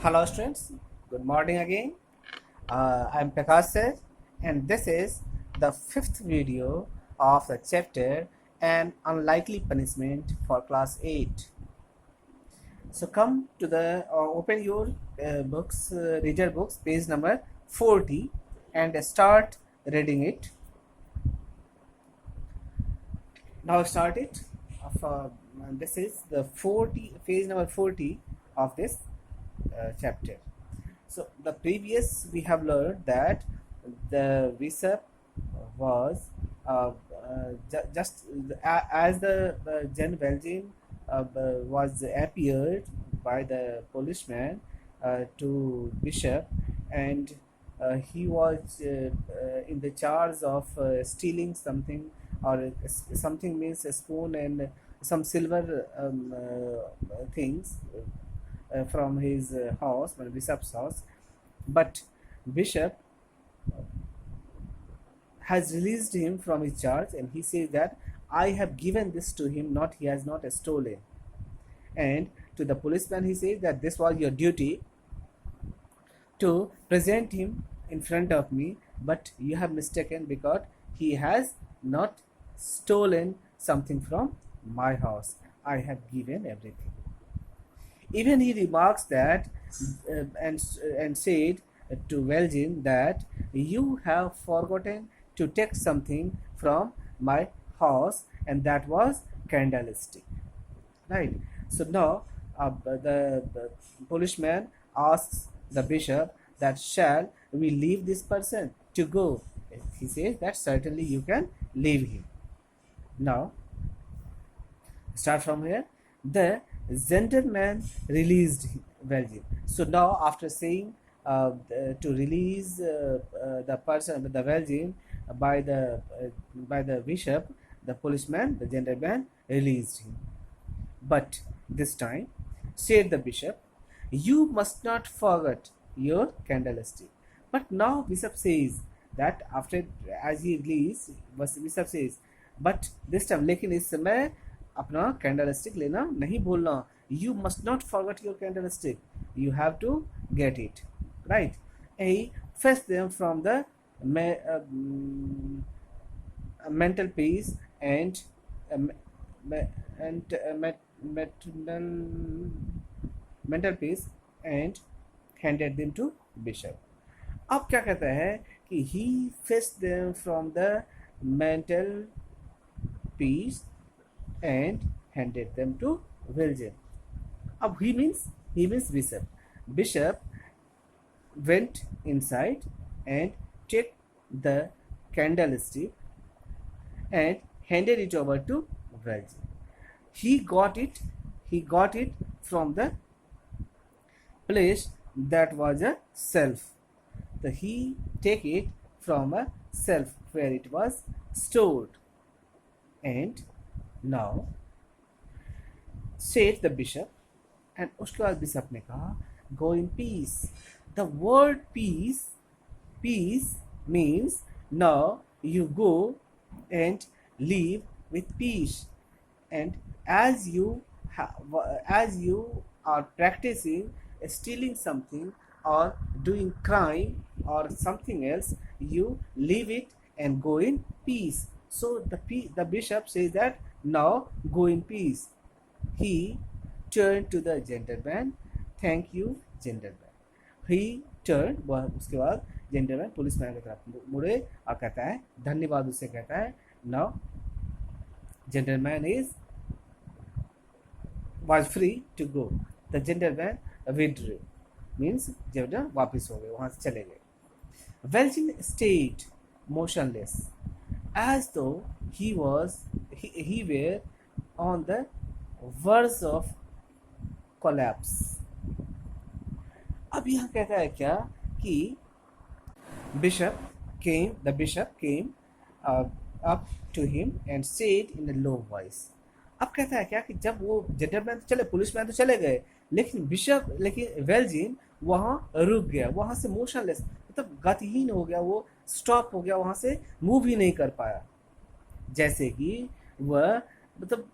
Hello students, good morning again. I'm Prakash sir, and this is the fifth video of the chapter An Unlikely Punishment for class 8. So come to the open your books, reader books, page number 40 and start reading it. Now start it. This is the page number 40 of this chapter. So the previous we have learned that the bishop was just as the Jan Valjean was appeared by the policeman to bishop, and he was in the charge of stealing something, or something means a spoon and some silver things from his house, bishop's house. But bishop has released him from his charge, and he says that I have given this to him, not he has not stolen. And to the policeman he says that this was your duty to present him in front of me, but you have mistaken, because he has not stolen something from my house. I have given everything. Even he remarks that and said to Valjean that you have forgotten to take something from my house, and that was candlestick. Right. So now the policeman asks the bishop that shall we leave this person to go? He says that certainly you can leave him. Now start from here. The gentleman released Valjean. So now after saying to release the person, the Valjean, by the bishop, the policeman, the gentleman released him. But this time, said the bishop, you must not forget your candlestick. But now bishop says that after, as he released, bishop says, but this time, लेकिन इस समय अपना candlestick लेना नहीं भूलना. You must not forget your candlestick. You have to get it. Right. He fetched them from the mental peace and mental peace and handed them to bishop. अब क्या कहता है कि he fetched them from the mental peace and handed them to Valjean. अब he means bishop. Bishop went inside and took the candlestick and handed it over to Valjean. He got it from the place that was a shelf. He take it from a shelf where it was stored. And now said the bishop, and उसके बाद bishop ने कहा, go in peace. The word peace means now you go and live with peace. And as you are practicing stealing something or doing crime or something else, you leave it and go in peace. So the bishop says that now go in peace. He turned to the gentleman, thank you gentleman. He turned, उसके बाद gentleman policeman की तरफ मुड़े और कहता है धन्यवाद, उससे कहता है now gentleman was free to go. The gentleman withdrew, means gentleman वापस हो गए, वहां से चले गए. Valjean stayed motionless, as though he were on the verge of collapse. अब यहाँ कहता है क्या कि the bishop came up to him and said in a low voice. अब कहता है क्या कि जब वो जेंटलमैन तो चले, पुलिसमैन तो चले गए, लेकिन वेल्जिन वहां रुक गया, वहां से मोशनलेस, मतलब गतिहीन हो गया, वो स्टॉप हो गया, वहां से मूव ही नहीं कर पाया, जैसे कि वह मतलब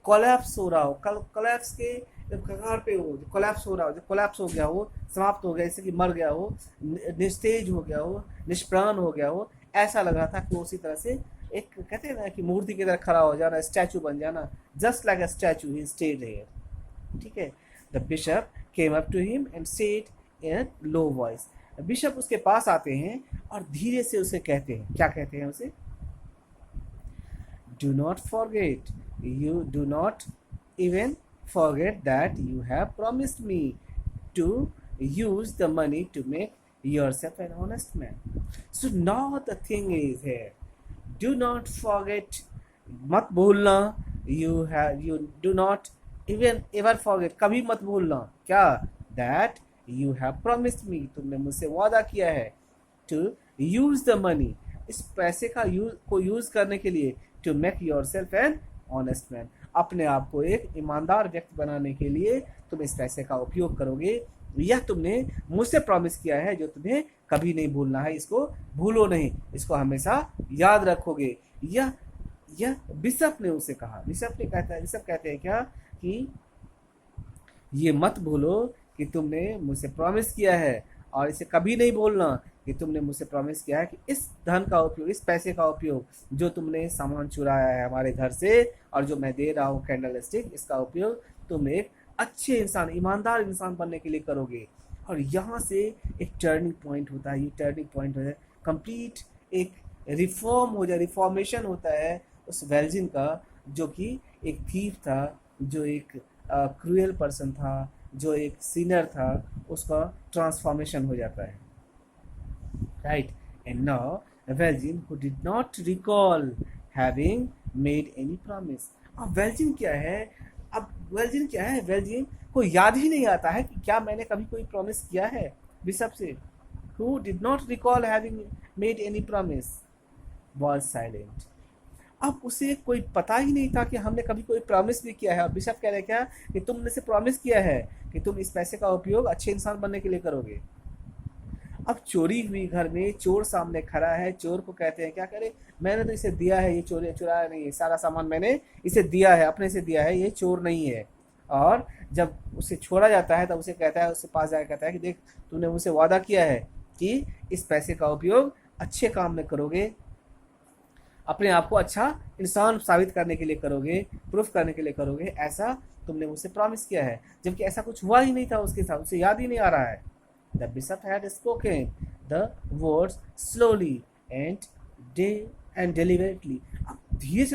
कोलैप्स हो रहा हो. कोलैप्स के जब कगार पे हो, जब कोलैप्स हो रहा हो, जब कोलैप्स हो गया हो, समाप्त हो गया, जैसे कि मर गया हो, निस्तेज हो गया हो, निष्प्राण हो गया हो, ऐसा लग रहा था कि उसी तरह से एक कहते हैं ना कि मूर्ति की तरह खड़ा हो जाना, स्टैचू बन जाना, just like a statue he stayed here. ठीक है। The bishop came up to him and said in low voice. Bishop उसके पास आते हैं और धीरे से उसे कहते हैं, क्या कहते हैं उसे? Do not forget, you do not even forget that you have promised me to use the money to make yourself an honest man. So now the thing is here, do not forget, मत भूलना, you do not even ever forget, कभी मत भूलना, क्या? That you have promised me, तुमने मुझसे वादा किया है, to use the money, इस पैसे का यूज करने के लिए, to make yourself an honest man, अपने आप को एक ईमानदार व्यक्ति बनाने के लिए तुम इस पैसे का उपयोग करोगे। यह तुमने मुझसे प्रॉमिस किया है, जो तुम्हें कभी नहीं भूलना है, इसको भूलो नहीं, इसको हमेशा याद रखोगे। यह बिशप ने उसे कहा। बिशप कहते हैं क्या कि ये मत भूलो कि तुमने मुझसे प्रॉमिस किया है, और इसे कभी नहीं भूलना कि तुमने मुझसे प्रॉमिस किया है कि इस धन का उपयोग, इस पैसे का उपयोग, जो तुमने सामान चुराया है हमारे घर से और जो मैं दे रहा हूँ कैंडल स्टिक, इसका उपयोग तुम एक अच्छे इंसान, ईमानदार इंसान बनने के लिए करोगे। और यहाँ से एक टर्निंग पॉइंट होता है, ये टर्निंग पॉइंट होता है, कंप्लीट एक रिफॉर्म हो जाए, रिफॉर्मेशन होता है उस वेल्जिन का, जो कि एक थीफ था, जो एक क्रूएल पर्सन था, जो एक सीनर था, उसका ट्रांसफॉर्मेशन हो जाता है। Right, and now Valjean, who did not recall having made any promise. अब वेल्जिन क्या है? वेल्जिन को याद ही नहीं आता है कि क्या मैंने कभी कोई प्रॉमिस किया है बिशप से। Who did not recall having made any promise was silent. अब उसे कोई पता ही नहीं था कि हमने कभी कोई प्रॉमिस भी किया है। और बिशप कह रहे क्या कि तुमने से प्रॉमिस किया है कि तुम इस पैसे का उपयोग अच्छे इंसान बनने के लिए करोगे। अब चोरी हुई घर में, चोर सामने खड़ा है, चोर को कहते हैं क्या करे, मैंने तो इसे दिया है, ये चुराया नहीं है, सारा सामान मैंने इसे दिया है, अपने से दिया है, ये चोर नहीं है। और जब उसे छोड़ा जाता है तब उसे कहता है, उससे पास जाकर कहता है कि देख, तूने मुझसे वादा किया है कि इस पैसे का उपयोग अच्छे काम में करोगे, अपने आप को अच्छा इंसान साबित करने के लिए करोगे, प्रूफ करने के लिए करोगे, ऐसा तुमने मुझसे प्रॉमिस किया है। जबकि ऐसा कुछ हुआ ही नहीं था उसके साथ, उसे याद ही नहीं आ रहा है। The bishop had spoken the words slowly and deliberately. अब धीरे से